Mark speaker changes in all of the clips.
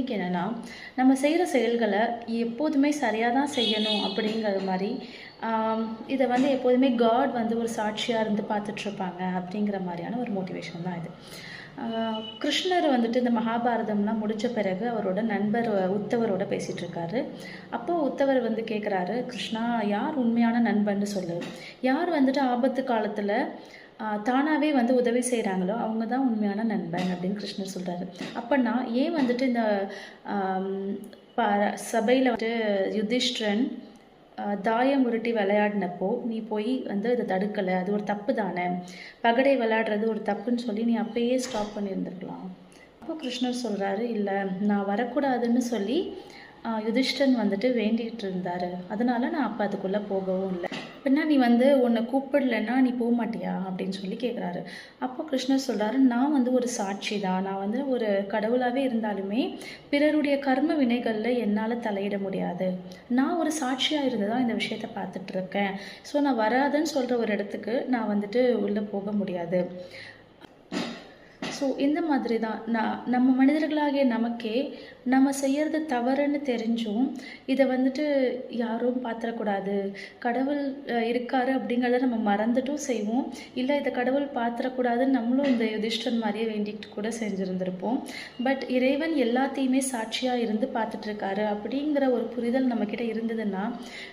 Speaker 1: Technique என்னென்னா, நம்ம செய்கிற செயல்களை எப்போதுமே சரியாக தான் செய்யணும் அப்படிங்கிற மாதிரி இதை வந்து எப்போதுமே காட் வந்து ஒரு சாட்சியாக இருந்து பார்த்துட்ருப்பாங்க அப்படிங்கிற மாதிரியான ஒரு மோட்டிவேஷன் தான் இது. கிருஷ்ணர் வந்துட்டு இந்த மகாபாரதம்லாம் முடித்த பிறகு அவரோட நண்பர் உத்தவரோட பேசிகிட்டு இருக்காரு. அப்போது உத்தவர் வந்து கேட்குறாரு, கிருஷ்ணா, யார் உண்மையான நண்பன்னு சொல்லு. யார் வந்துட்டு ஆபத்து காலத்தில் தானாகவே வந்து உதவி செய்கிறாங்களோ அவங்க தான் உண்மையான நண்பன் அப்படின்னு கிருஷ்ணர் சொல்கிறாரு. அப்போனா ஏன் வந்துட்டு இந்த சபையில் வந்துட்டு யுதிஷ்டிரன் தாயம் உருட்டி விளையாடினப்போ நீ போய் வந்து இதை தடுக்கலை, அது ஒரு தப்பு தானே, பகடை விளையாடுறது ஒரு தப்புன்னு சொல்லி நீ அப்பயே ஸ்டாப் பண்ணியிருந்துருக்கலாம். அப்போ கிருஷ்ணர் சொல்கிறாரு, இல்லை, நான் வரக்கூடாதுன்னு சொல்லி யுதிஷ்டன் வந்துட்டு வேண்டிகிட்டு இருந்தார், அதனால நான் அப்போ அதுக்குள்ளே போகவும் இல்லை. அப்படின்னா நீ வந்து உன்னை கூப்பிடலைன்னா நீ போக மாட்டியா அப்படின்னு சொல்லி கேட்குறாரு. அப்போ கிருஷ்ணர் சொல்கிறாரு, நான் வந்து ஒரு சாட்சி தான், நான் வந்து ஒரு கடவுளாகவே இருந்தாலுமே பிறருடைய கர்ம வினைகளில் என்னால் தலையிட முடியாது. நான் ஒரு சாட்சியாக இருந்து தான் இந்த விஷயத்தை பார்த்துட்ருக்கேன். ஸோ நான் வராதுன்னு சொல்கிற ஒரு இடத்துக்கு நான் வந்துட்டு உள்ளே போக முடியாது. ஸோ இந்த மாதிரி தான் நம்ம மனிதர்களாகிய நமக்கே நம்ம செய்கிறது தவறுன்னு தெரிஞ்சும் இதை வந்துட்டு யாரும் பார்த்துடக்கூடாது, கடவுள் இருக்காரு அப்படிங்கிறத நம்ம மறந்துட்டும் செய்வோம். இல்லை, இதை கடவுள் பார்த்துடக்கூடாதுன்னு நம்மளும் இந்த யுதிஷ்டன் மாதிரியே வேண்டிக்கிட்டு கூட செஞ்சுருந்துருப்போம். பட் இறைவன் எல்லாத்தையுமே சாட்சியாக இருந்து பார்த்துட்ருக்காரு அப்படிங்கிற ஒரு புரிதல் நம்மக்கிட்ட இருந்ததுன்னா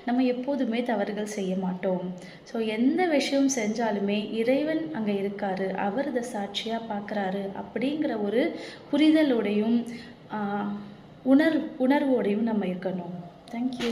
Speaker 1: நம்ம எப்போதுமே தவறுகள் செய்ய மாட்டோம். ஸோ எந்த விஷயம் செஞ்சாலுமே இறைவன் அங்கே இருக்காரு, அவர் இதை சாட்சியாக பார்க்குறாரு அப்படிங்கிற ஒரு புரிதலோடையும் உணர்வோடையும் நம்ம இருக்கணும். தேங்க்யூ.